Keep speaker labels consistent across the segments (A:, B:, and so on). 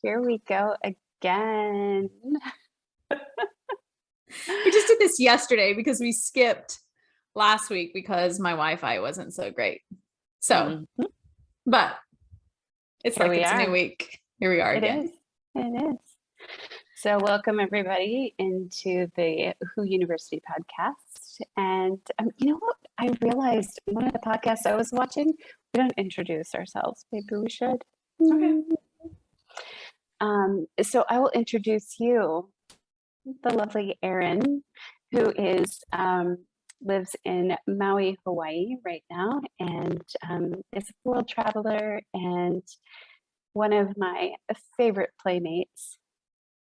A: Here we go again.
B: We just did this yesterday because we skipped last week because my Wi-Fi wasn't so great. So, but it's
A: Here
B: like
A: we
B: it's a
A: are.
B: new week. Here we are again.
A: It is. So welcome everybody into the Who University podcast. And you know what? I realized one of the podcasts I was watching, we don't introduce ourselves. Maybe we should.
B: Okay.
A: So I will introduce you, the lovely Erin, who is lives in Maui, Hawaii right now, and is a world traveler and one of my favorite playmates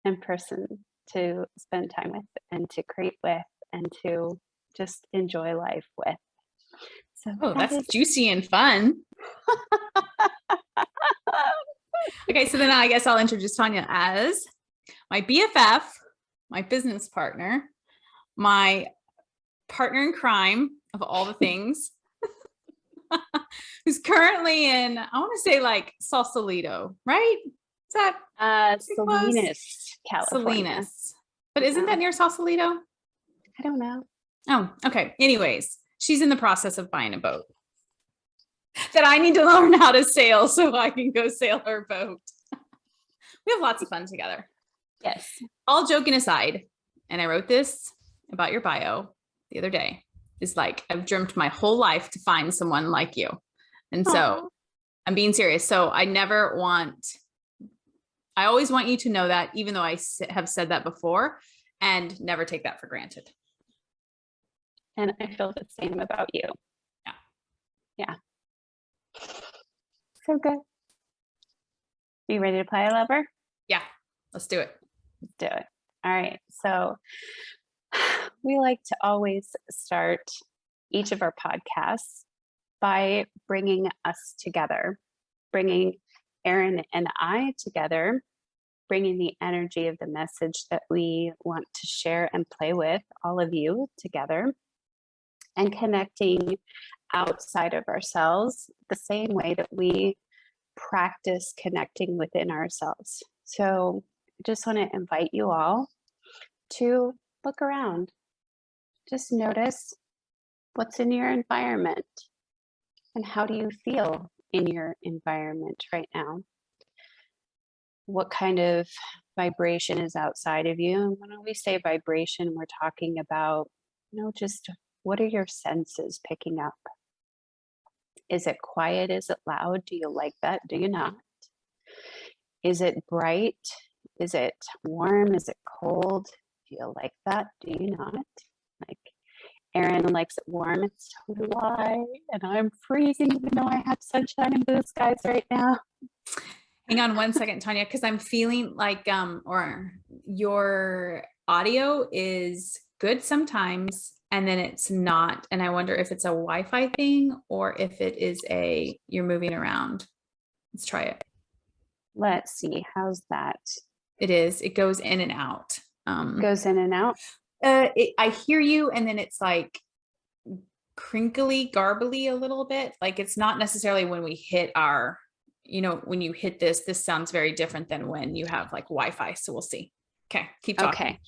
A: and person to spend time with and to create with and to just enjoy life with. So
B: that's juicy and fun. Okay, so then I guess I'll introduce Tanya as my BFF, my business partner, my partner in crime of all the things, who's currently in, I want to say like Sausalito, right? Is that
A: Salinas, California?
B: Salinas. But isn't that near Sausalito?
A: I don't know.
B: Oh, okay. Anyways, she's in the process of buying a boat that I need to learn how to sail so I can go sail her boat. We have lots of fun together.
A: Yes.
B: All joking aside, and I wrote this about your bio the other day, is like, I've dreamt my whole life to find someone like you. And so I'm being serious. So I always want you to know that, even though I have said that before, and never take that for granted.
A: And I feel the same about you. Yeah. So good. You ready to play, lover?
B: Yeah, let's do it.
A: Let's do it. All right. So we like to always start each of our podcasts by bringing us together, bringing Erin and I together, bringing the energy of the message that we want to share and play with all of you together, and connecting outside of ourselves the same way that we practice connecting within ourselves. So I just want to invite you all to look around. Just notice what's in your environment and how do you feel in your environment right now? What kind of vibration is outside of you? And when we say vibration, we're talking about, just what are your senses picking up? Is it quiet? Is it loud? Do you like that? Do you not? Is it bright? Is it warm? Is it cold? Do you like that? Do you not? Like Erin likes it warm, and so do I. And I'm freezing even though I have sunshine and blue skies right now.
B: Hang on one second, Tanya, because I'm feeling like or your audio is good sometimes and then it's not. And I wonder if it's a Wi-Fi thing or if it is you're moving around. Let's try it.
A: Let's see. How's that?
B: It is. It goes in and out.
A: Goes in and out?
B: I hear you, and then it's like crinkly, garbly a little bit. Like it's not necessarily when we hit our, when you hit this sounds very different than when you have like Wi-Fi. So we'll see. Okay. Keep talking.
A: Okay.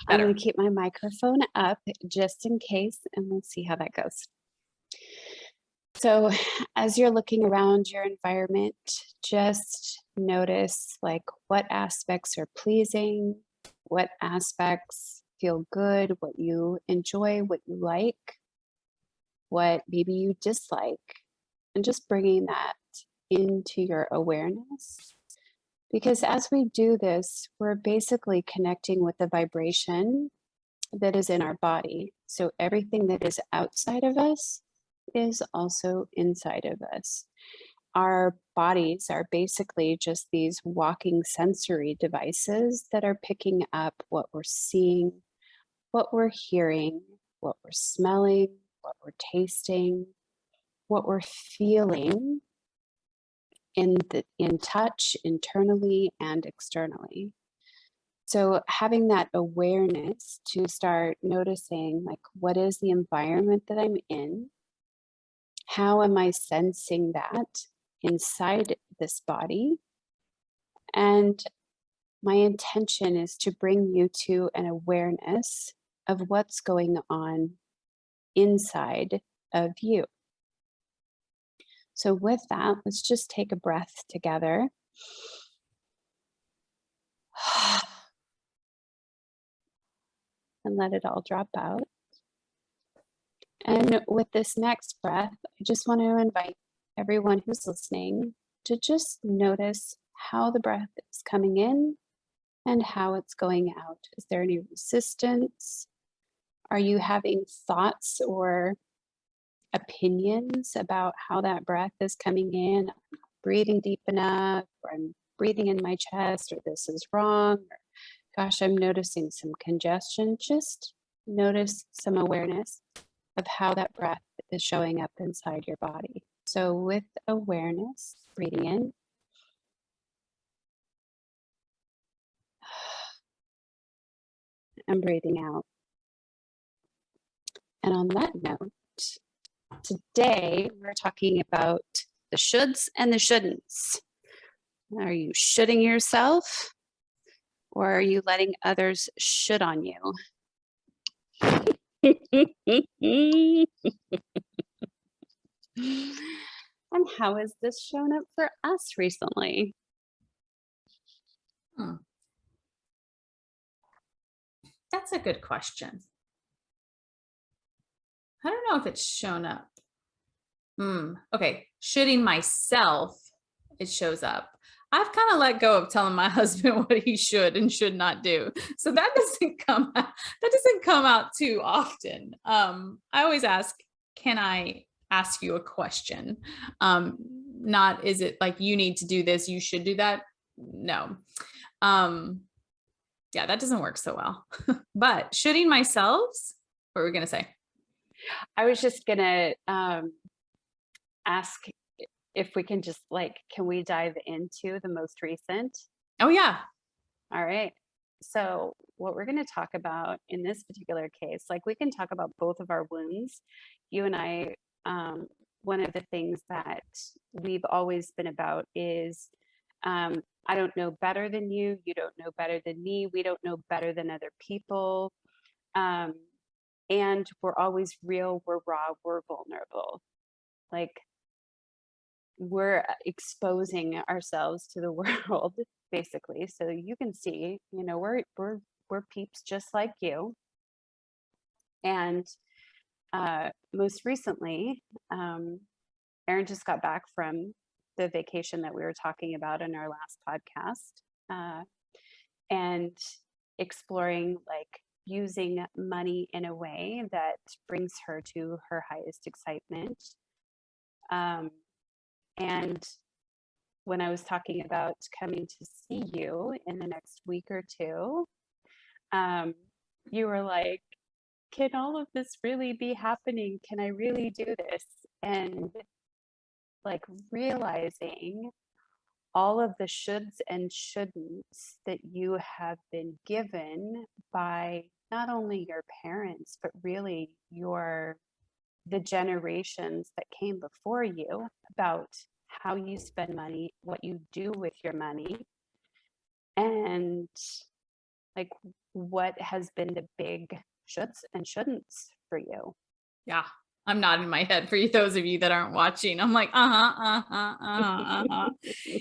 A: Better. I'm going to keep my microphone up just in case, and we'll see how that goes. So as you're looking around your environment, just notice like what aspects are pleasing, what aspects feel good, what you enjoy, what you like, what maybe you dislike, and just bringing that into your awareness. Because as we do this, we're basically connecting with the vibration that is in our body. So everything that is outside of us is also inside of us. Our bodies are basically just these walking sensory devices that are picking up what we're seeing, what we're hearing, what we're smelling, what we're tasting, what we're feeling in touch, internally and externally. So having that awareness to start noticing, like, what is the environment that I'm in? How am I sensing that inside this body? And my intention is to bring you to an awareness of what's going on inside of you. So, with that, let's just take a breath together. And let it all drop out. And with this next breath, I just want to invite everyone who's listening to just notice how the breath is coming in and how it's going out. Is there any resistance? Are you having thoughts or opinions about how that breath is coming in? I'm not breathing deep enough, or I'm breathing in my chest, or this is wrong, or gosh, I'm noticing some congestion. Just notice some awareness of how that breath is showing up inside your body. So, with awareness, breathing in and breathing out. And on that note, today we're talking about the shoulds and the shouldn'ts. Are you shoulding yourself, or are you letting others should on you? And how has this shown up for us recently?
B: That's a good question. I don't know if it's shown up. Okay. Shooting myself, it shows up. I've kind of let go of telling my husband what he should and should not do. So that doesn't come out too often. I always ask, can I ask you a question? Not, is it like, you need to do this, you should do that? No. Yeah, that doesn't work so well. But shooting myself, what were we going to say?
A: I was just going to ask if we can just can we dive into the most recent?
B: Oh, yeah.
A: All right. So what we're going to talk about in this particular case, we can talk about both of our wounds. You and I, one of the things that we've always been about is I don't know better than you. You don't know better than me. We don't know better than other people. And we're always real. We're raw. We're vulnerable. We're exposing ourselves to the world, basically. So you can see, we're peeps just like you. And most recently, Erin just got back from the vacation that we were talking about in our last podcast, and exploring using money in a way that brings her to her highest excitement. And when I was talking about coming to see you in the next week or two, you were like, can all of this really be happening? Can I really do this? And realizing all of the shoulds and shouldn'ts that you have been given by not only your parents, but really the generations that came before you about how you spend money, what you do with your money, and what has been the big shoulds and shouldn'ts for you.
B: Yeah. I'm nodding my head for those of you that aren't watching. I'm like,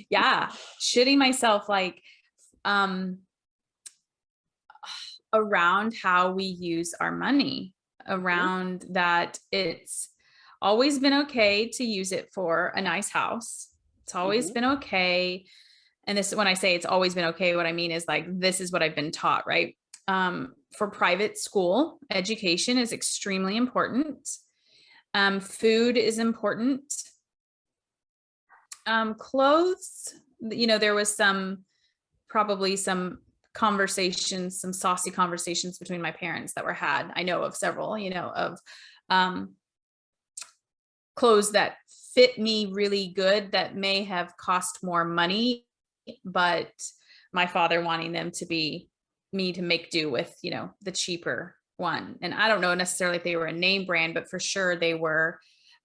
B: yeah. Shitting myself around how we use our money, around that it's always been okay to use it for a nice house. It's always been okay. And this, when I say it's always been okay, what I mean is this is what I've been taught, right? For private school, education is extremely important. Food is important. Clothes, there was probably some conversations, some saucy conversations between my parents that were had. I know of several, of clothes that fit me really good that may have cost more money, but my father wanting them to be me to make do with, the cheaper one. And I don't know necessarily if they were a name brand, but for sure they were,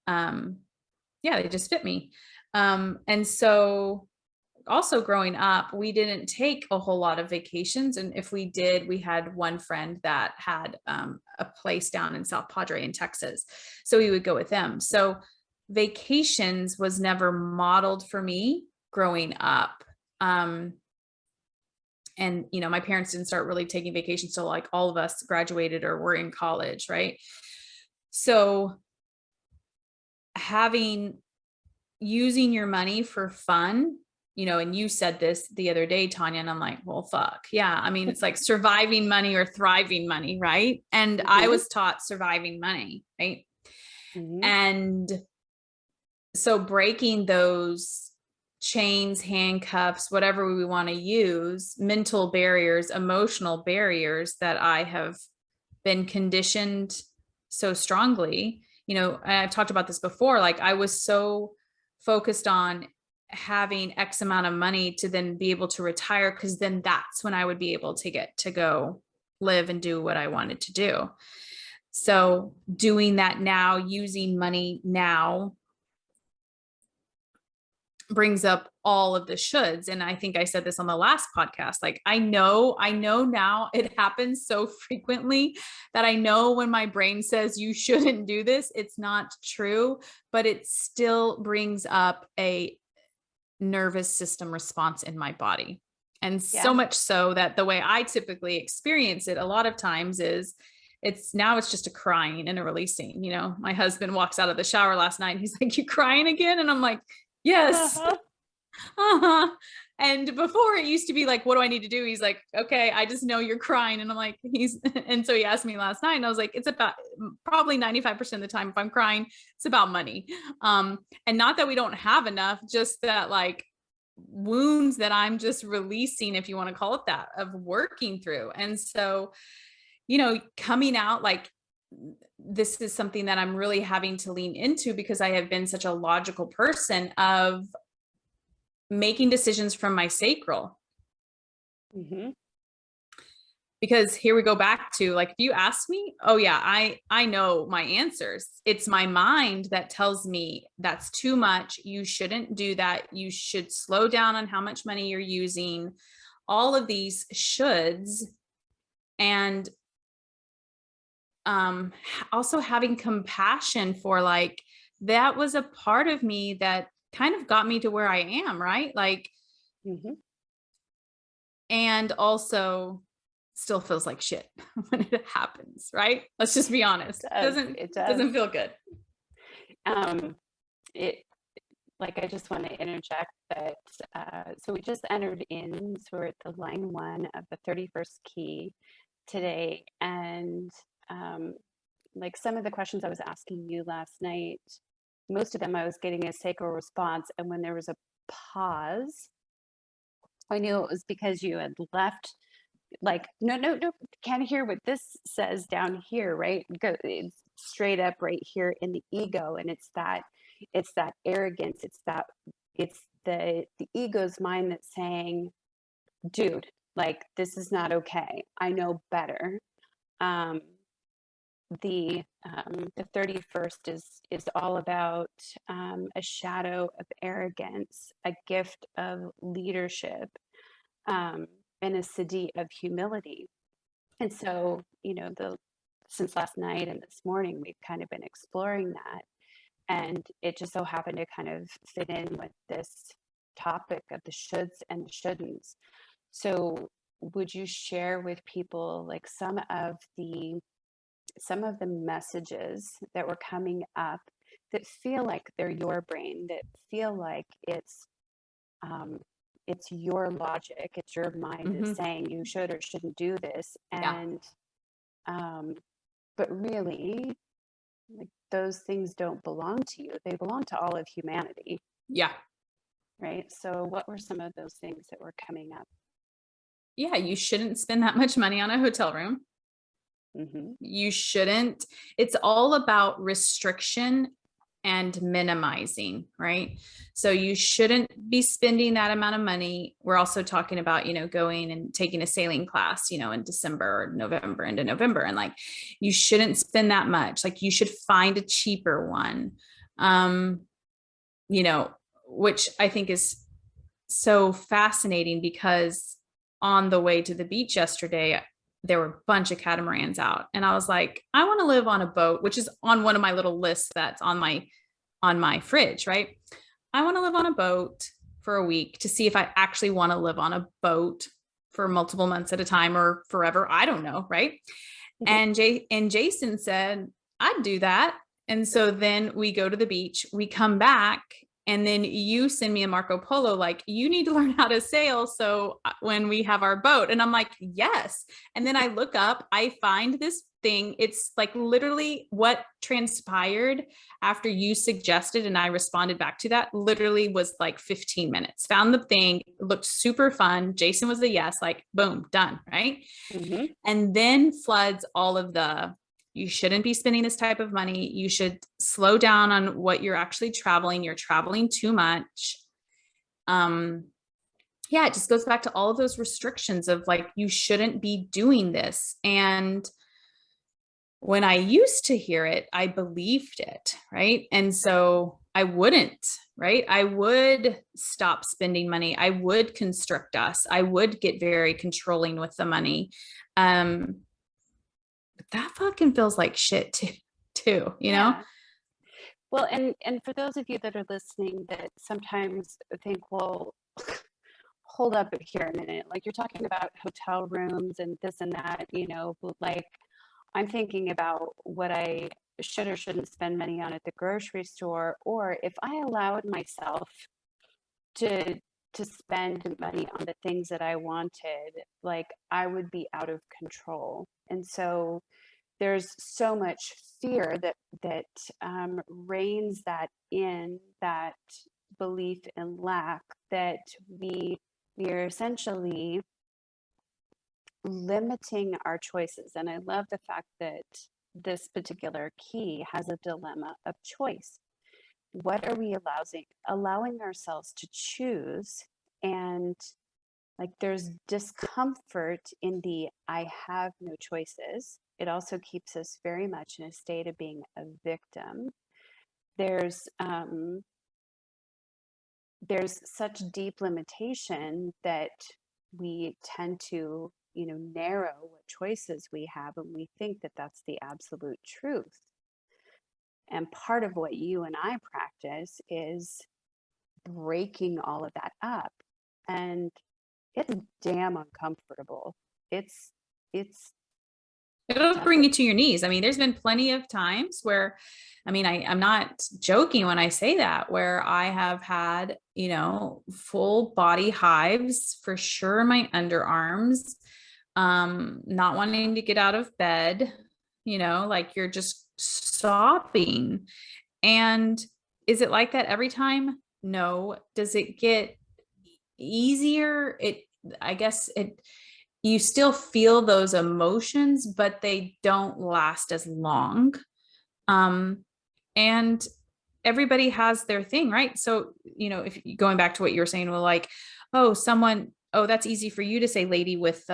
B: they just fit me. And so also growing up, we didn't take a whole lot of vacations. And if we did, we had one friend that had a place down in South Padre in Texas. So we would go with them. So vacations was never modeled for me growing up. And, you know, my parents didn't start really taking vacations till like all of us graduated or were in college. Right. So using your money for fun, you know, and you said this the other day, Tanya, and I'm like, well, fuck. Yeah. I mean, it's like surviving money or thriving money. Right. And I was taught surviving money. Right. And so breaking those chains, handcuffs, whatever we want to use, mental barriers, emotional barriers that I have been conditioned so strongly, you know, and I've talked about this before, like I was so focused on having X amount of money to then be able to retire, because then that's when I would be able to get to go live and do what I wanted to do. So doing that now, using money now, brings up all of the shoulds. And I think I said this on the last podcast. Like, I know now, it happens so frequently that I know when my brain says you shouldn't do this, it's not true, but it still brings up a nervous system response in my body. And so much so that the way I typically experience it a lot of times is it's just a crying and a releasing. You know, my husband walks out of the shower last night and he's like, "You crying again?" And I'm like, "Yes." And before it used to be like, what do I need to do? He's like, "Okay, I just know you're crying." And I'm like, and so he asked me last night and I was like, it's about probably 95% of the time, if I'm crying, it's about money. And not that we don't have enough, just that like wounds that I'm just releasing, if you want to call it that, of working through. And so, you know, coming out, like, this is something that I'm really having to lean into, because I have been such a logical person of making decisions from my sacral. Because here we go back to, like, if you ask me, oh yeah, I know my answers. It's my mind that tells me that's too much. You shouldn't do that. You should slow down on how much money you're using. All of these shoulds. And also having compassion for, like, that was a part of me that kind of got me to where I am, right? Like, and also still feels like shit when it happens, right? Let's just be honest. It doesn't feel good.
A: Like, I just want to interject that, so we just entered in, so we're at the line 1 of the 31st key today. And like, some of the questions I was asking you last night, most of them I was getting a sacral response. And when there was a pause, I knew it was because you had left, like, no, can't hear what this says down here, right? It's straight up right here in the ego. And it's that arrogance. It's the ego's mind that's saying, dude, like, this is not okay. I know better. The 31st is all about a shadow of arrogance, a gift of leadership, and a Siddhi of humility. And so, you know, since last night and this morning, we've kind of been exploring that. And it just so happened to kind of fit in with this topic of the shoulds and the shouldn'ts. So would you share with people, like, some of the messages that were coming up that feel like they're your brain, that feel like it's your logic, it's your mind that's saying you should or shouldn't do this, and but really, like, those things don't belong to you. They belong to all of humanity.
B: Yeah.
A: Right. So what were some of those things that were coming up?
B: Yeah, you shouldn't spend that much money on a hotel room. You shouldn't. It's all about restriction and minimizing, right? So you shouldn't be spending that amount of money. We're also talking about, you know, going and taking a sailing class, you know, in December or November, into November. And, like, you shouldn't spend that much. Like, you should find a cheaper one, you know, which I think is so fascinating because on the way to the beach yesterday, there were a bunch of catamarans out. And I was like, I want to live on a boat, which is on one of my little lists that's on my fridge, right? I want to live on a boat for a week to see if I actually want to live on a boat for multiple months at a time or forever. I don't know, right? And Jason said, I'd do that. And so then we go to the beach, we come back, and then you send me a Marco Polo, like, you need to learn how to sail. So when we have our boat, and I'm like, yes. And then I look up, I find this thing. It's like literally what transpired after you suggested and I responded back to that literally was like 15 minutes. Found the thing, looked super fun. Jason was a yes, like boom, done, right?
A: Mm-hmm.
B: And then floods all of the, you shouldn't be spending this type of money. You should slow down on what you're actually traveling. You're traveling too much. Yeah, it just goes back to all of those restrictions of like, you shouldn't be doing this. And when I used to hear it, I believed it, right? And so I wouldn't, right? I would stop spending money. I would constrict us. I would get very controlling with the money. But that fucking feels like shit too, you know?
A: Yeah. Well, and for those of you that are listening that sometimes think, well, hold up here a minute. Like, you're talking about hotel rooms and this and that, but like, I'm thinking about what I should or shouldn't spend money on at the grocery store, or if I allowed myself to spend money on the things that I wanted, like, I would be out of control. And so there's so much fear that reigns that in that belief and lack, that we are essentially limiting our choices. And I love the fact that this particular key has a dilemma of choice. What are we allowing ourselves to choose? And like, there's discomfort in the I have no choices. It also keeps us very much in a state of being a victim. There's such deep limitation that we tend to, narrow what choices we have, and we think that that's the absolute truth. And part of what you and I practice is breaking all of that up. And it's damn uncomfortable. It's
B: It'll bring
A: definitely.
B: you to your knees. I mean, there's been plenty of times where, I mean, I'm not joking when I say that, where I have had, full body hives for sure in my underarms, not wanting to get out of bed, like you're just sobbing. And is it like that every time? No. Does it get easier? I guess you still feel those emotions, but they don't last as long. And everybody has their thing, right? So, if going back to what you were saying, well, like, that's easy for you to say, lady, with,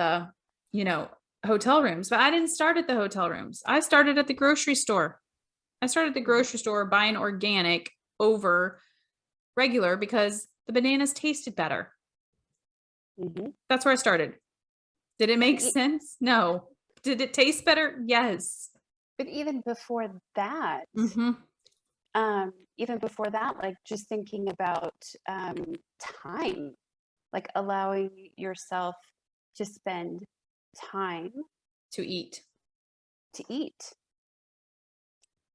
B: hotel rooms, but I didn't start at the hotel rooms. I started at the grocery store. I started at the grocery store buying organic over regular because the bananas tasted better.
A: Mm-hmm.
B: That's where I started. Did it make sense? No. Did it taste better? Yes.
A: But even before that,
B: Mm-hmm.
A: like, just thinking about time, like allowing yourself to spend time
B: To eat.
A: to eat.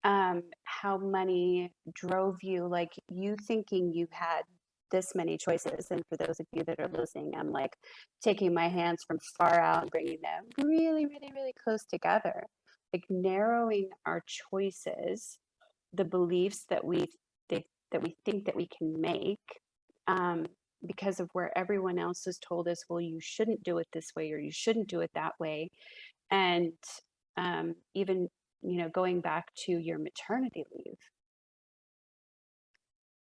A: How money drove you, like, you thinking you had this many choices. And for those of you that are listening, I'm like taking my hands from far out and bringing them really, really, really close together, like narrowing our choices, the beliefs that we think that we can make, because of where everyone else has told us, well, you shouldn't do it this way or you shouldn't do it that way. And even, going back to your maternity leave,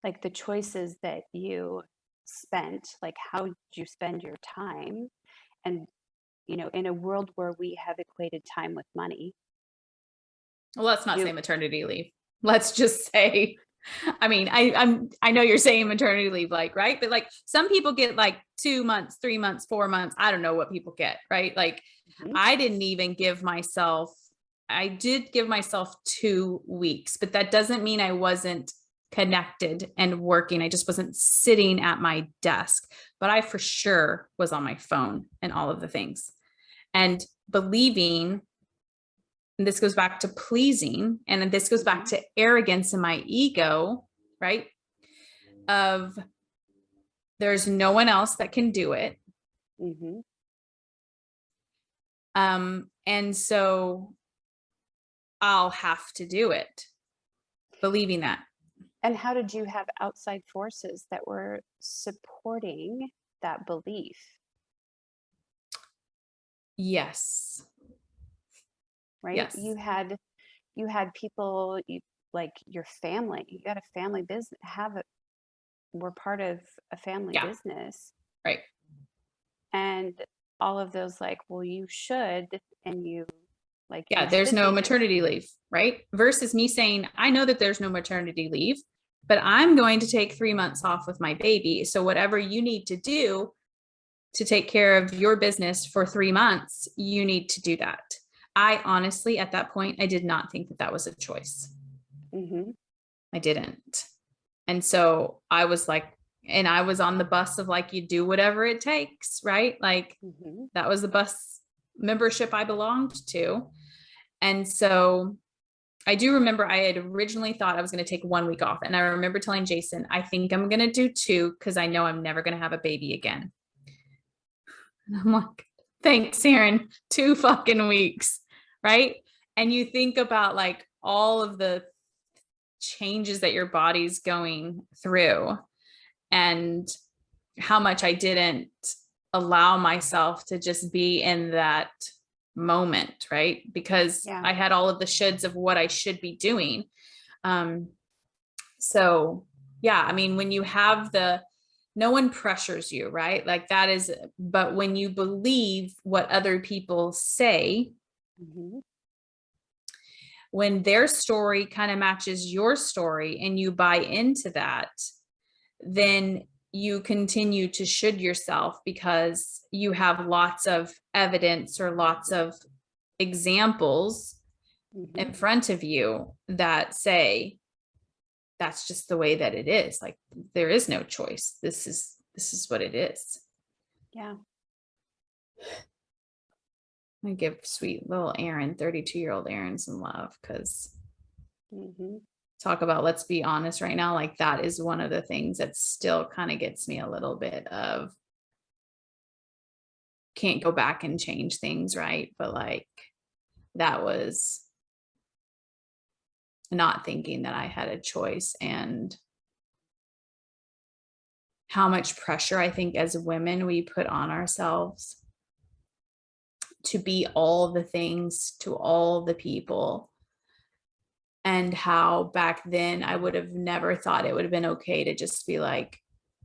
A: like the choices that you spent, like how did you spend your time? And, in a world where we have equated time with money,
B: Well, let's not
A: you
B: say maternity leave. Let's just say I mean, I know you're saying maternity leave, like, right. But like some people get like 2 months, 3 months, 4 months. I don't know what people get. Right. Like
A: Mhm.
B: I didn't even give myself, I did give myself 2 weeks, but that doesn't mean I wasn't connected and working. I just wasn't sitting at my desk, but I for sure was on my phone and all of the things and believing. And this goes back to pleasing, and this goes back to arrogance and my ego, right? Of there's no one else that can do it.
A: Mm-hmm.
B: And so I'll have to do it, believing that.
A: And how did you have outside forces that were supporting that belief?
B: Yes.
A: Right?
B: Yes.
A: You had people, like your family. You had a family business. Were part of a family
B: Yeah.
A: business,
B: Right.
A: and all of those, like, well, you should, and you, like,
B: Yeah.
A: you
B: There's
A: should
B: no
A: be this.
B: maternity leave, right? Versus me saying, I know that there's no maternity leave, but I'm going to take 3 months off with my baby. So whatever you need to do to take care of your business for 3 months, you need to do that. I honestly, at that point, I did not think that that was a choice.
A: Mm-hmm.
B: I didn't. And so I was like, and I was on the bus of like, you do whatever it takes, right? Like
A: Mm-hmm.
B: that was the bus membership I belonged to. And so I do remember I had originally thought I was going to take 1 week off. And I remember telling Jason, I think I'm going to do 2 because I know I'm never going to have a baby again. And I'm like, thanks, Aaron. 2 fucking weeks. Right. And you think about like all of the changes that your body's going through and how much I didn't allow myself to just be in that moment, right? Because
A: Yeah.
B: I had all of the shoulds of what I should be doing. Um, so yeah, I mean, when you have no one pressures you, right? Like that is, but when you believe what other people say,
A: Mm-hmm.
B: when their story kind of matches your story and you buy into that, then you continue to should yourself because you have lots of evidence or lots of examples
A: Mm-hmm.
B: in front of you that say that's just the way that it is. Like there is no choice. This is what it is.
A: Yeah.
B: I give sweet little Aaron, 32-year-old Aaron, some love because
A: Mm-hmm.
B: talk about let's be honest right now. Like that is one of the things that still kind of gets me a little bit of can't go back and change things, right? But like that was not thinking that I had a choice and how much pressure I think as women we put on ourselves to be all the things to all the people. And how back then I would have never thought it would have been okay to just be like,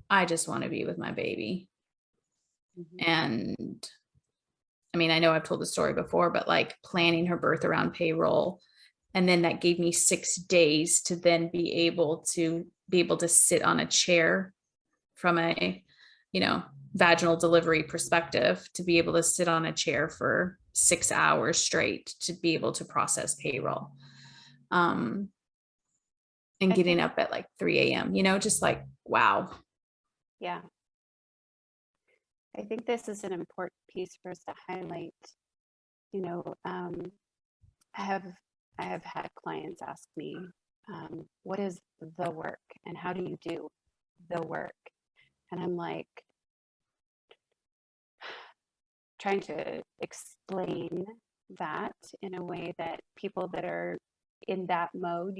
B: I just want to be with my baby.
A: Mm-hmm.
B: And I mean, I know I've told the story before, but like planning her birth around payroll. And then that gave me 6 days to then be able to sit on a chair from a, vaginal delivery perspective, to be able to sit on a chair for 6 hours straight to be able to process payroll. And
A: I
B: getting
A: think,
B: up at like 3 a.m., just like, wow.
A: yeah, I think this is an important piece for us to highlight. You know, I have I have had clients ask me, what is the work and how do you do the work? And I'm like trying to explain that in a way that people that are in that mode,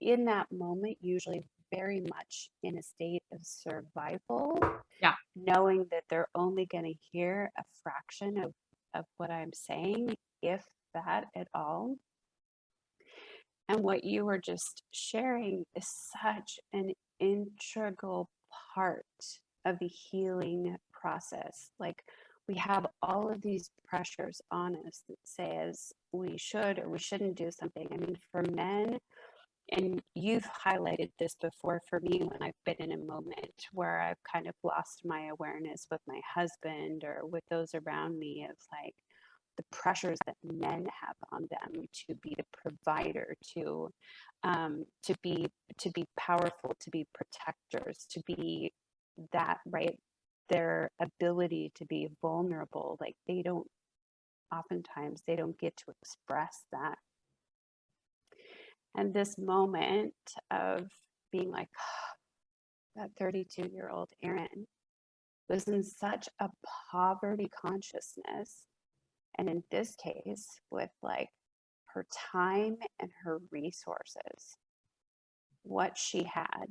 A: in that moment, usually very much in a state of survival,
B: Yeah.
A: knowing that they're only going to hear a fraction of what I'm saying, if that at all. And what you were just sharing is such an integral part of the healing process. Like, we have all of these pressures on us that says we should or we shouldn't do something. I mean, for men, and you've highlighted this before for me when I've been in a moment where I've kind of lost my awareness with my husband or with those around me of like the pressures that men have on them to be the provider, to be powerful, to be protectors, to be that, right? Their ability to be vulnerable, like oftentimes they don't get to express that. And this moment of being like, oh, that 32-year-old Erin was in such a poverty consciousness. And in this case, with like her time and her resources, what she had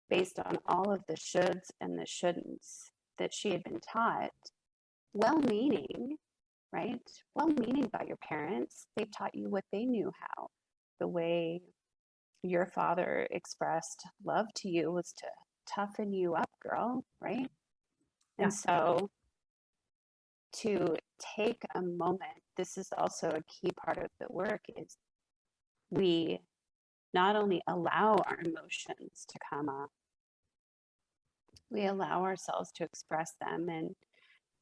A: based on all of the shoulds and the shouldn'ts that she had been taught, well meaning, right? Well meaning by your parents. They taught you what they knew how. The way your father expressed love to you was to toughen you up, girl, right?
B: Yeah.
A: And so to take a moment, this is also a key part of the work, is we not only allow our emotions to come up, we allow ourselves to express them. And,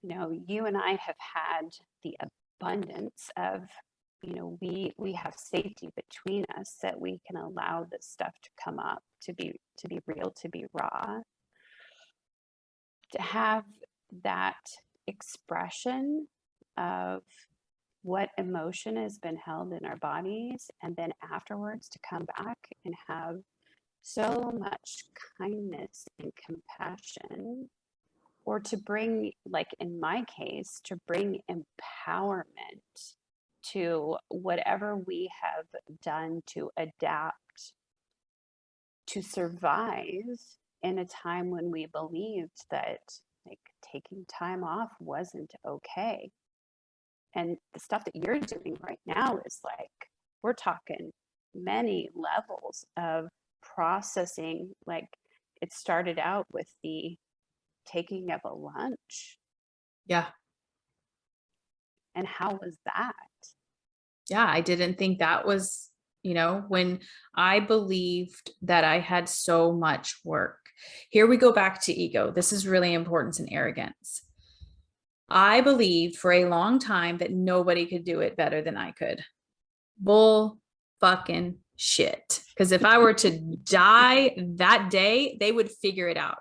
A: you know, you and I have had the abundance of, you know, we have safety between us that we can allow this stuff to come up, to be real, to be raw, to have that expression of what emotion has been held in our bodies, and then afterwards to come back and have so much kindness and compassion, or to bring, like in my case, to bring empowerment to whatever we have done to adapt, to survive in a time when we believed that like taking time off wasn't okay. And the stuff that you're doing right now is like, we're talking many levels of processing. Like it started out with the taking of a lunch.
B: Yeah.
A: And how was that?
B: Yeah. I didn't think that was, you know, when I believed that I had so much work. Here we go back to ego. This is really important in arrogance. I believed for a long time that nobody could do it better than I could. Bull fucking shit. Because if I were to die that day, they would figure it out.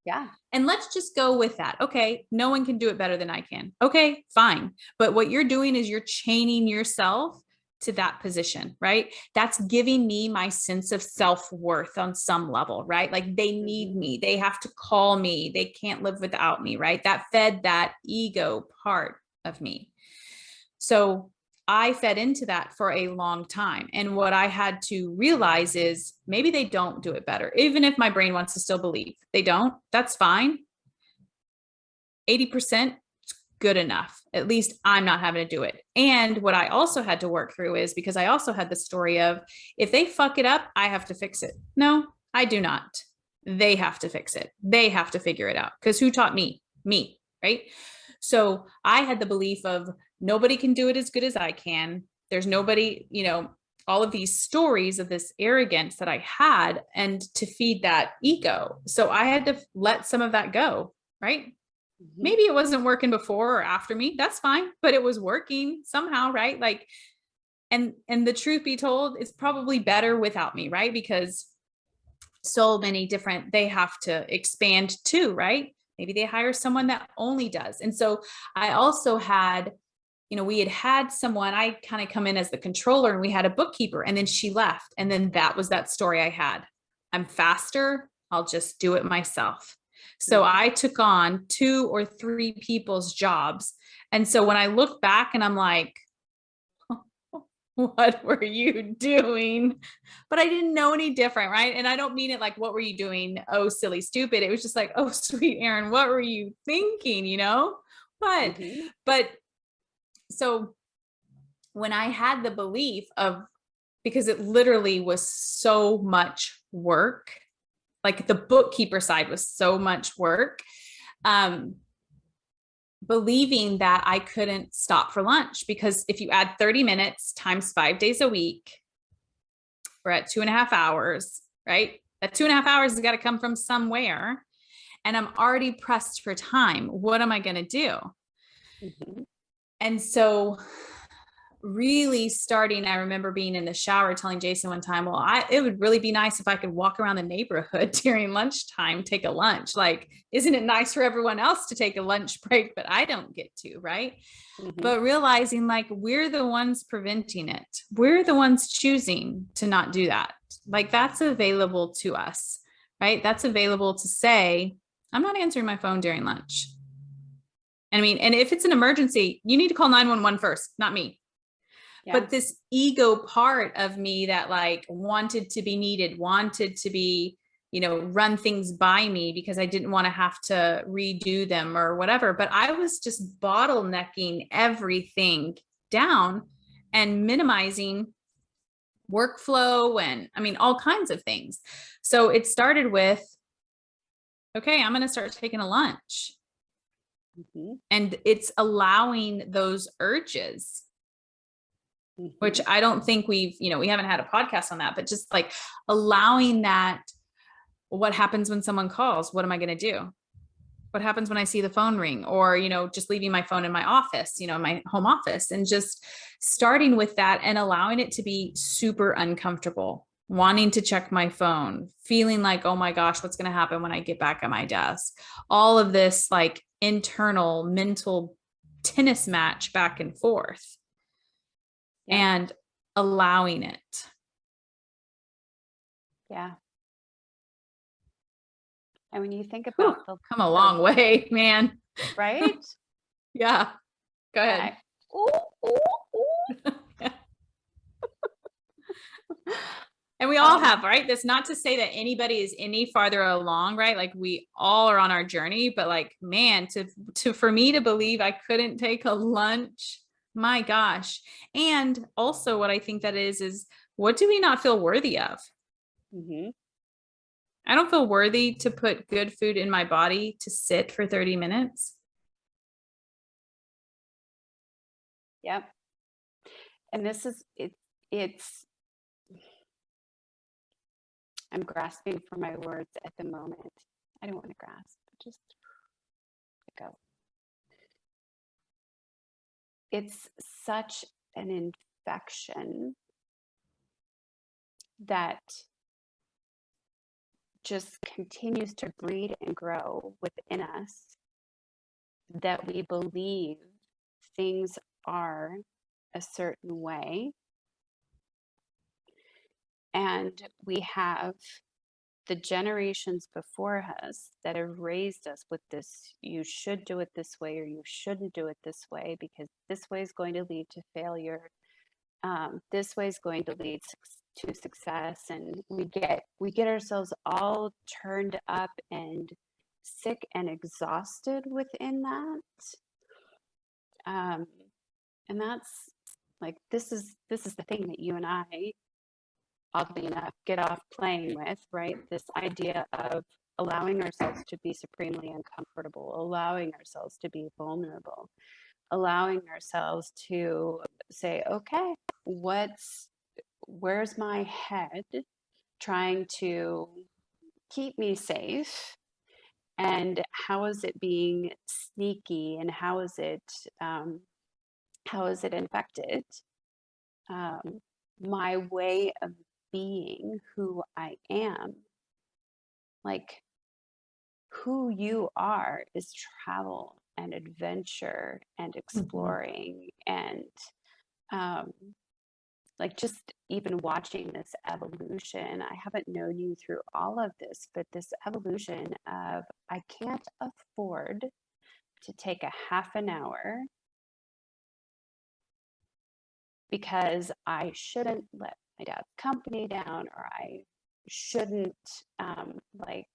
A: Yeah.
B: And let's just go with that. Okay, no one can do it better than I can. Okay, fine. But what you're doing is you're chaining yourself to that position, right? That's giving me my sense of self-worth on some level, right? Like they need me, they have to call me, they can't live without me, right? That fed that ego part of me. So I fed into that for a long time. And what I had to realize is maybe they don't do it better. Even if my brain wants to still believe they don't, that's fine. 80% good enough. At least I'm not having to do it. And what I also had to work through is, because I also had the story of, if they fuck it up, I have to fix it. No, I do not. They have to fix it. They have to figure it out. Because who taught me? Me, right? So I had the belief of nobody can do it as good as I can. There's nobody, you know, all of these stories of this arrogance that I had, and to feed that ego. So I had to let some of that go, right? Mm-hmm. Maybe it wasn't working before or after me. That's fine, but it was working somehow, right? Like, and the truth be told, it's probably better without me, right? Because so many different, they have to expand too, right? Maybe they hire someone that only does. And so I also had, you know, we had someone, I kind of come in as the controller, and we had a bookkeeper, and then she left. And then that was that story I had. I'm faster. I'll just do it myself. So I took on 2 or 3 people's jobs. And so when I look back and I'm like, what were you doing? But I didn't know any different, right? And I don't mean it like, what were you doing? Oh, silly, stupid. It was just like, oh, sweet Erin, what were you thinking? You know, but so when I had the belief of, because it literally was so much work, like the bookkeeper side was so much work, believing that I couldn't stop for lunch, because if you add 30 minutes times 5 days a week, We're at 2.5 hours, right? That 2.5 hours has got to come from somewhere. And I'm already pressed for time. What am I going to do?
A: Mm-hmm.
B: And so really starting, I remember being in the shower telling Jason one time, well, it would really be nice if I could walk around the neighborhood during lunchtime, take a lunch. Like, isn't it nice for everyone else to take a lunch break, but I don't get to, right?
A: Mm-hmm.
B: But realizing like we're the ones preventing it. We're the ones choosing to not do that. Like that's available to us, right? That's available to say, I'm not answering my phone during lunch. And I mean, and if it's an emergency, you need to call 911 first, not me.
A: Yeah.
B: But this ego part of me that like wanted to be needed, wanted to be, run things by me because I didn't want to have to redo them or whatever. But I was just bottlenecking everything down and minimizing workflow and I mean, all kinds of things. So it started with, okay, I'm going to start taking a lunch.
A: Mm-hmm.
B: And it's allowing those urges, which I don't think we haven't had a podcast on that, but just like allowing that. What happens when someone calls? What am I going to do? What happens when I see the phone ring or, just leaving my phone in my office, my home office, and just starting with that and allowing it to be super uncomfortable, wanting to check my phone, feeling like, oh my gosh, what's going to happen when I get back at my desk? All of this like internal mental tennis match back and forth. Yeah. And allowing it.
A: Yeah. And when you think about
B: come a long way, man.
A: Right?
B: Yeah. Go ahead. And we all have, right? That's not to say that anybody is any farther along, right? Like we all are on our journey, but like, man, for me to believe I couldn't take a lunch, my gosh. And also what I think that is what do we not feel worthy of?
A: Mm-hmm.
B: I don't feel worthy to put good food in my body to sit for 30 minutes.
A: Yep. And this is, it's, I'm grasping for my words at the moment. I don't want to grasp, just go. It's such an infection that just continues to breed and grow within us, that we believe things are a certain way. And we have the generations before us that have raised us with this, you should do it this way or you shouldn't do it this way because this way is going to lead to failure. This way is going to lead to success. And we get ourselves all turned up and sick and exhausted within that. And that's like, this is the thing that you and I, oddly enough, get off playing with, right? This idea of allowing ourselves to be supremely uncomfortable, allowing ourselves to be vulnerable, allowing ourselves to say, okay, where's my head trying to keep me safe? And how is it being sneaky? And how is it infected? My way of being who I am, like who you are is travel and adventure and exploring and like just even watching this evolution. I haven't known you through all of this, but this evolution of I can't afford to take a half an hour because I shouldn't let my dad's company down, or I shouldn't like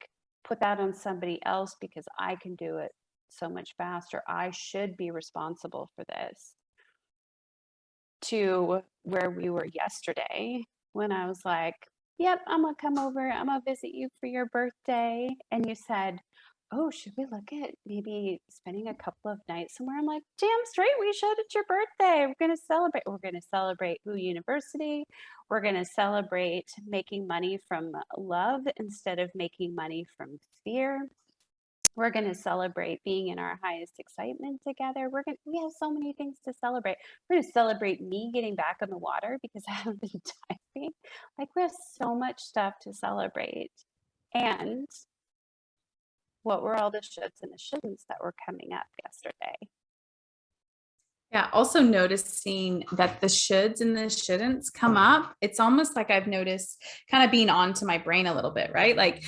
A: put that on somebody else because I can do it so much faster. I should be responsible for this. To where we were yesterday when I was like, yep, I'm gonna come over, I'm gonna visit you for your birthday. And you said, oh, should we look at maybe spending a couple of nights somewhere? I'm like, damn straight, we should. It's your birthday. We're going to celebrate. We're going to celebrate Who University. We're going to celebrate making money from love instead of making money from fear. We're going to celebrate being in our highest excitement together. We have so many things to celebrate. We're going to celebrate me getting back on the water because I haven't been diving. Like, we have so much stuff to celebrate. And what were all the shoulds and the shouldn'ts that were coming up yesterday?
B: Yeah. Also noticing that the shoulds and the shouldn'ts come up. It's almost like I've noticed kind of being onto my brain a little bit, right? Like,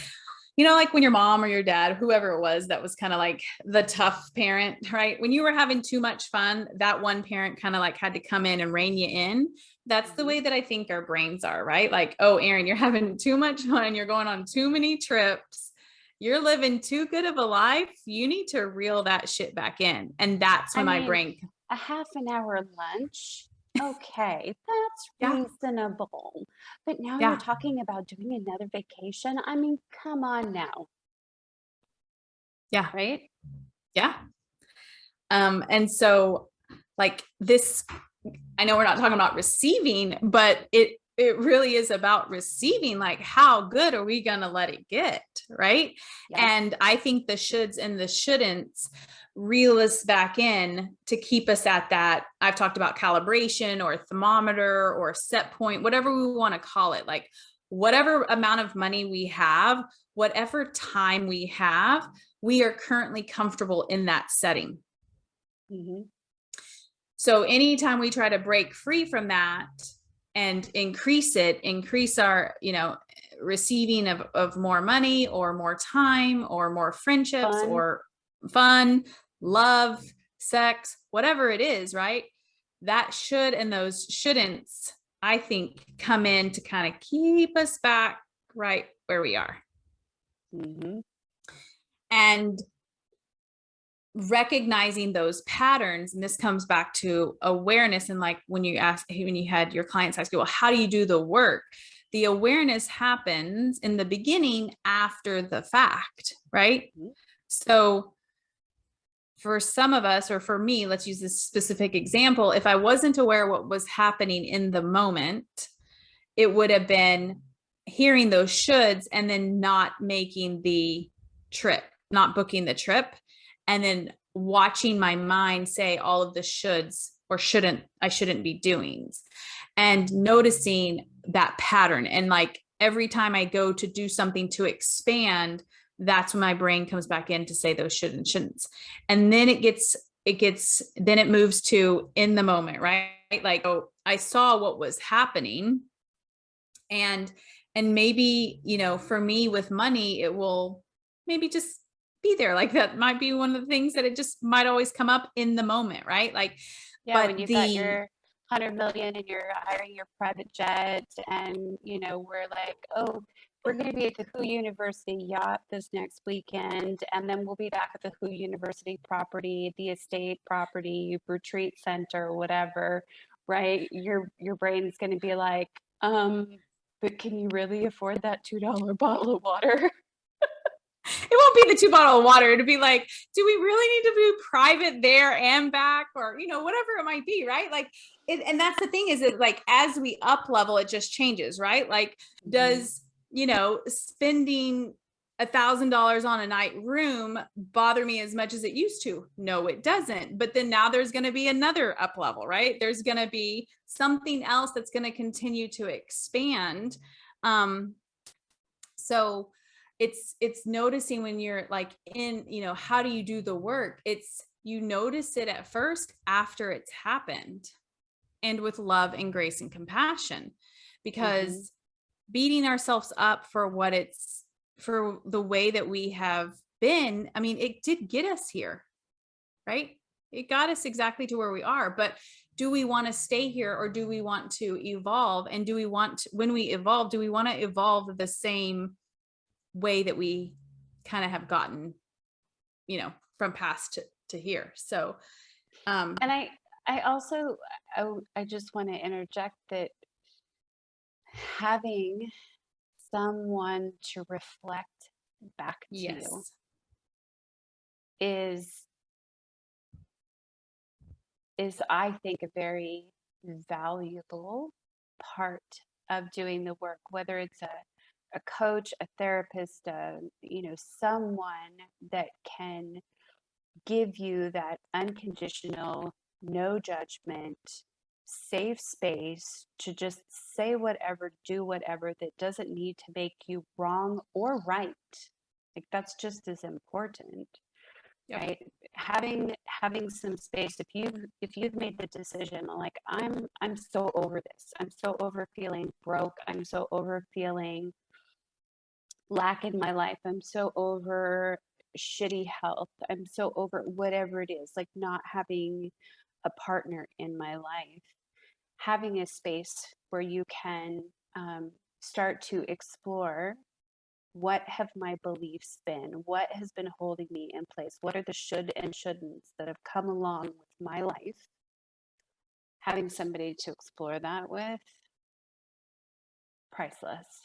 B: like when your mom or your dad, whoever it was, that was kind of like the tough parent, right? When you were having too much fun, that one parent kind of like had to come in and rein you in. That's the way that I think our brains are, right? Like, oh, Erin, you're having too much fun. You're going on too many trips. You're living too good of a life. You need to reel that shit back in. And that's when my brain.
A: A half an hour lunch. Okay, that's
B: Yeah.
A: reasonable. But now
B: Yeah.
A: you're talking about doing another vacation. I mean, come on now.
B: Yeah.
A: Right?
B: Yeah. And so like this, I know we're not talking about receiving, but it really is about receiving. Like, how good are we going to let it get? Right.
A: Yeah.
B: And I think the shoulds and the shouldn'ts reel us back in to keep us at that. I've talked about calibration or thermometer or set point, whatever we want to call it. Like, whatever amount of money we have, whatever time we have, we are currently comfortable in that setting.
A: Mm-hmm.
B: So anytime we try to break free from that and increase our, receiving of more money or more time or more friendships or fun, love, sex, whatever it is, right? That should and those shouldn'ts, I think, come in to kind of keep us back right where we are.
A: Mm-hmm.
B: And recognizing those patterns, and this comes back to awareness. And like when you had your clients ask you, well, how do you do the work? The awareness happens in the beginning after the fact, right? Mm-hmm. So for some of us, or for me, let's use this specific example. If I wasn't aware what was happening in the moment, it would have been hearing those shoulds and then not making the trip, not booking the trip. And then watching my mind say all of the shoulds or I shouldn't be doing, and noticing that pattern. And like every time I go to do something to expand, that's when my brain comes back in to say those should and shouldn't. And then then it moves to in the moment, right? Like, oh, I saw what was happening. And maybe, for me with money, it will maybe just be there. Like that might be one of the things that it just might always come up in the moment, right? Like,
A: yeah, when you've got your 100 million and you're hiring your private jet and, we're like, oh, we're going to be at the Who University yacht this next weekend. And then we'll be back at the Who University property, the estate property, retreat center, whatever, right? Your brain's going to be like, but can you really afford that $2 bottle of water?
B: It won't be the 2 bottle of water. It'd be like, do we really need to be private there and back, or, whatever it might be, right? Like, and that's the thing, is that like, as we up level, it just changes, right? Like, does, spending $1,000 on a night room bother me as much as it used to? No, it doesn't. But then now there's going to be another up level, right? There's going to be something else that's going to continue to expand. So it's noticing when you're like in, how do you do the work? It's, you notice it at first after it's happened, and with love and grace and compassion, because beating ourselves up for the way that we have been, I mean, it did get us here, right? It got us exactly to where we are, but do we want to stay here, or do we want to evolve? And when we evolve, do we want to evolve the same way that we kind of have gotten, from past to here? So,
A: and I also, I just want to interject that having someone to reflect back to you is I think a very valuable part of doing the work, whether it's a coach, a therapist, someone that can give you that unconditional, no judgment, safe space to just say whatever, do whatever, that doesn't need to make you wrong or right. Like that's just as important,
B: Yep.
A: right? Having some space. If you've made the decision, like I'm so over this. I'm so over feeling broke. I'm so over feeling lack in my life. I'm so over shitty health. I'm so over whatever it is, like not having a partner in my life. Having a space where you can start to explore, what have my beliefs been? What has been holding me in place? What are the should and shouldn'ts that have come along with my life? Having somebody to explore that with, priceless.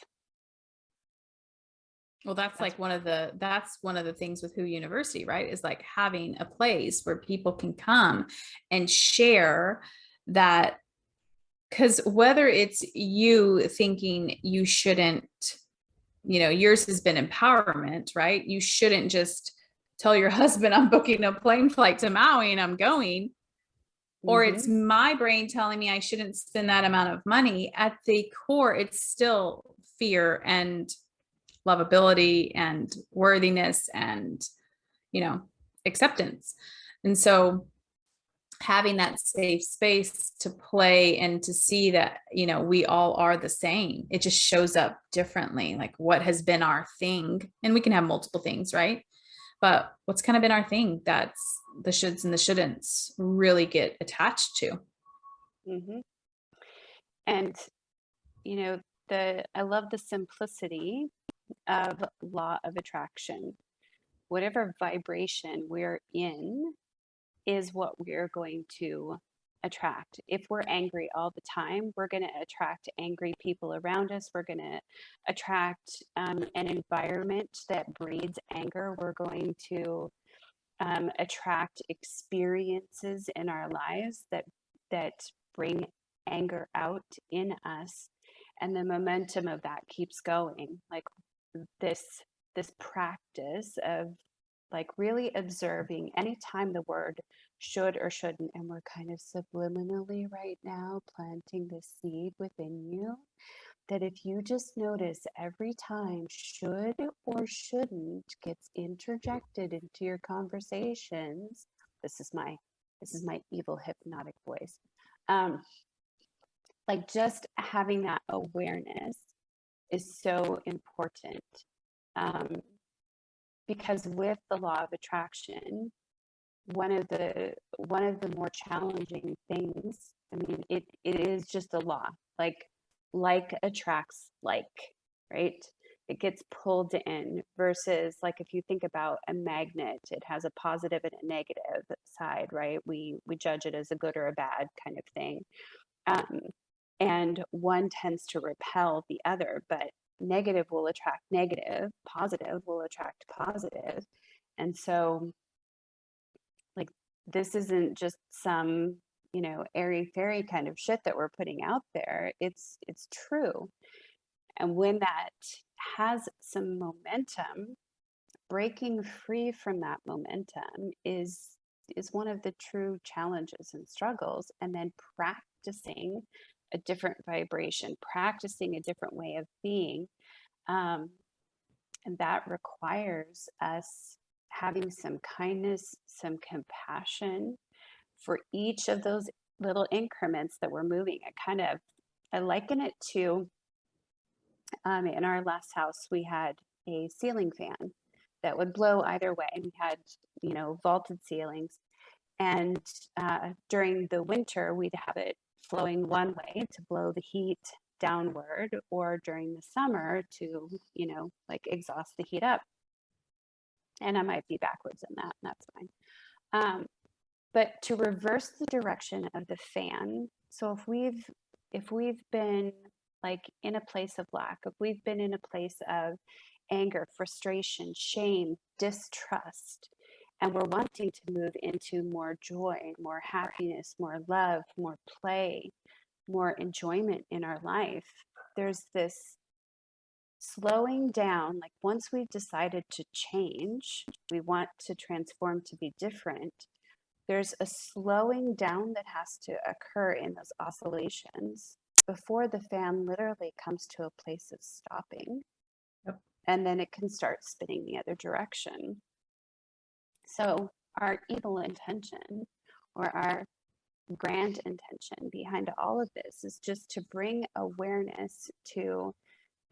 B: Well, that's like one of the things with Who University, right? Is like having a place where people can come and share that. Because whether it's you thinking you shouldn't, yours has been empowerment, right? You shouldn't just tell your husband, I'm booking a plane flight to Maui and I'm going. Or it's my brain telling me I shouldn't spend that amount of money. At the core, it's still fear and lovability and worthiness and, acceptance. And so having that safe space to play and to see that, we all are the same. It just shows up differently, like what has been our thing. And we can have multiple things, right? But what's kind of been our thing, that's the shoulds and the shouldn'ts really get attached to.
A: Mm-hmm. And I love the simplicity of law of attraction. Whatever vibration we're in is what we're going to attract. If we're angry all the time, we're going to attract angry people around us. We're going to attract an environment that breeds anger. We're going to attract experiences in our lives that bring anger out in us, and the momentum of that keeps going. Like this practice of like really observing anytime the word should or shouldn't, and we're kind of subliminally right now planting the seed within you, that if you just notice every time should or shouldn't gets interjected into your conversations, this is my evil hypnotic voice, like just having that awareness is so important, because with the law of attraction, one of the more challenging things, I mean, it is just a law, like attracts like, right? It gets pulled in, versus like if you think about a magnet, it has a positive and a negative side, right? We judge it as a good or a bad kind of thing. And one tends to repel the other, but negative will attract negative, positive will attract positive. And so like this isn't just some, airy fairy kind of shit that we're putting out there. It's true. And when that has some momentum, breaking free from that momentum is one of the true challenges and struggles. And then practicing a different vibration, practicing a different way of being, and that requires us having some kindness, some compassion for each of those little increments that we're moving. I liken it to, in our last house, we had a ceiling fan that would blow either way. We had, vaulted ceilings. And during the winter, we'd have it flowing one way to blow the heat downward, or during the summer to, like exhaust the heat up. And I might be backwards in that, and that's fine. But to reverse the direction of the fan, so if we've been like in a place of lack, if we've been in a place of anger, frustration, shame, distrust, and we're wanting to move into more joy, more happiness, more love, more play, more enjoyment in our life, there's this slowing down. Like once we've decided to change, we want to transform to be different, there's a slowing down that has to occur in those oscillations before the fan literally comes to a place of stopping.
B: Yep.
A: And then it can start spinning the other direction. So our evil intention or our grand intention behind all of this is just to bring awareness to,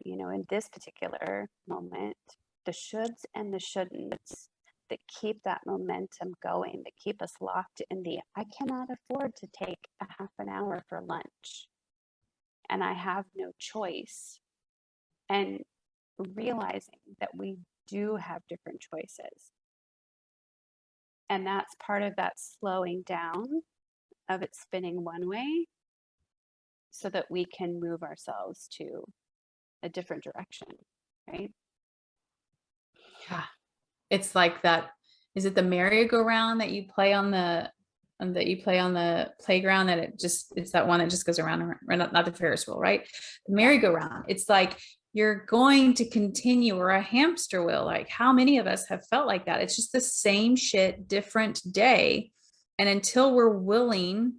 A: in this particular moment, the shoulds and the shouldn'ts that keep that momentum going, that keep us locked in the, I cannot afford to take a half an hour for lunch and I have no choice. And realizing that we do have different choices. And that's part of that slowing down of it spinning one way so that we can move ourselves to a different direction, right?
B: Yeah. It's like that. Is it the merry-go-round that you play on the playground, that it's that one that just goes around and around, not the Ferris wheel, right? The merry-go-round. It's like you're going to continue, or a hamster wheel. Like how many of us have felt like that? It's just the same shit, different day. And until we're willing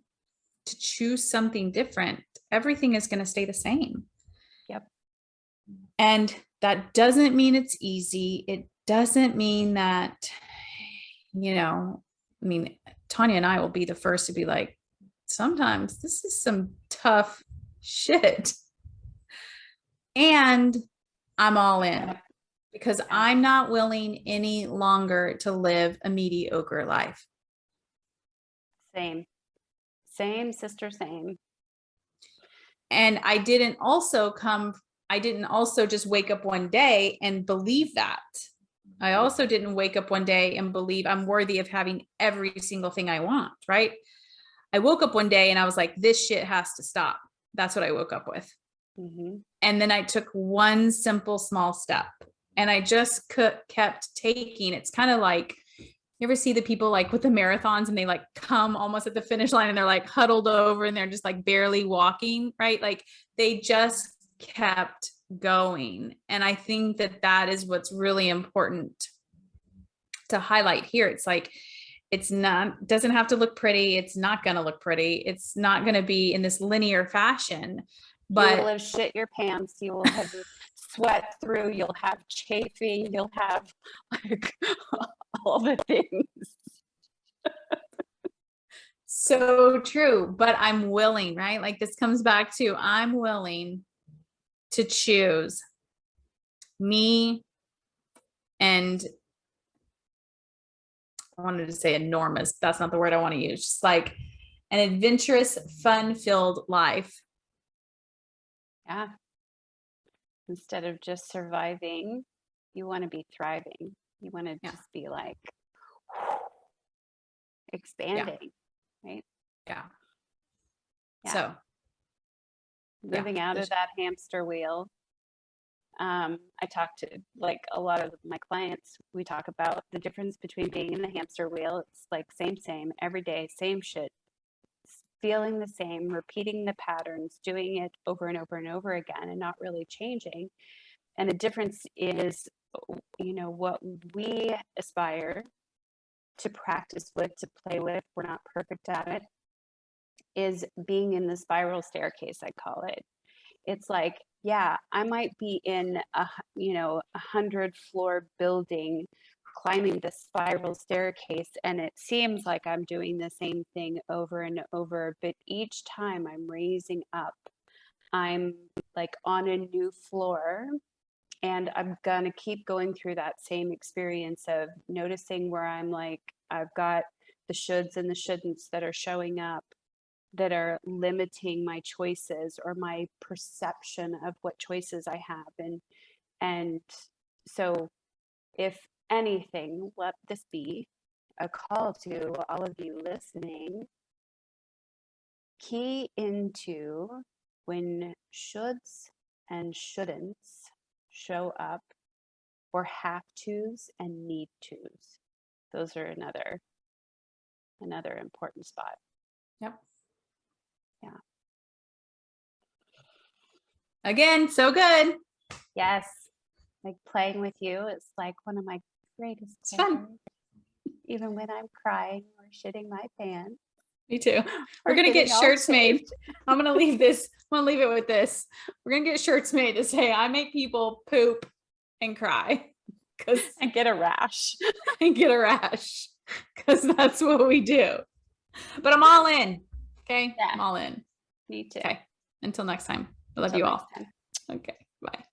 B: to choose something different, everything is going to stay the same.
A: Yep.
B: And that doesn't mean it's easy. It doesn't mean that, Tanya and I will be the first to be like, sometimes this is some tough shit. And I'm all in because I'm not willing any longer to live a mediocre life.
A: Same, sister, same.
B: And I didn't also just wake up one day and believe that. I also didn't wake up one day and believe I'm worthy of having every single thing I want, right? I woke up one day and I was like, this shit has to stop. That's what I woke up with.
A: Mm-hmm.
B: And then I took one simple, small step, and I just kept taking. It's kind of like, you ever see the people like with the marathons and they like come almost at the finish line and they're like huddled over and they're just like barely walking, right? Like they just kept going. And I think that is what's really important to highlight here. It's like, doesn't have to look pretty. It's not going to look pretty. It's not going to be in this linear fashion, but
A: you will have shit your pants. You will have sweat through. You'll have chafing. You'll have like all the things.
B: So true. But I'm willing, right? Like this comes back to, I'm willing to choose me. And I wanted to say enormous. That's not the word I want to use. Just like an adventurous, fun-filled life.
A: Yeah. Instead of just surviving, you want to be thriving. You want to just be like expanding, right?
B: Yeah.
A: So moving out of that hamster wheel. I talk to like a lot of my clients, we talk about the difference between being in the hamster wheel. It's like same every day, same shit, feeling the same, repeating the patterns, doing it over and over and over again and not really changing. And the difference is, what we aspire to practice with, to play with, we're not perfect at it, is being in the spiral staircase, I call it. It's like, yeah, I might be in a 100-floor building climbing the spiral staircase, and it seems like I'm doing the same thing over and over, but each time I'm raising up, I'm like on a new floor, and I'm gonna keep going through that same experience of noticing where I'm like, I've got the shoulds and the shouldn'ts that are showing up, that are limiting my choices or my perception of what choices I have. And so if anything, let this be a call to all of you listening. Key into when shoulds and shouldn'ts show up, or have tos and need tos. those are another important spot.
B: Yep.
A: Yeah.
B: Again, so good.
A: Yes. Like playing with you is like one of my greatest
B: It's fun.
A: pleasures. Even when I'm crying or shitting my pants.
B: Me too. We're
A: Or
B: going to get
A: getting all
B: shirts made.
A: shaved.
B: I'm going to leave this. I'm going to leave it with this. We're going to get shirts made to say, I make people poop and cry.
A: And get a rash.
B: And get a rash. Because that's what we do. But I'm all in. Okay.
A: Yeah.
B: I'm all in.
A: Me too.
B: Okay. Until next time. I love
A: Until
B: you
A: next
B: all.
A: time.
B: Okay. Bye.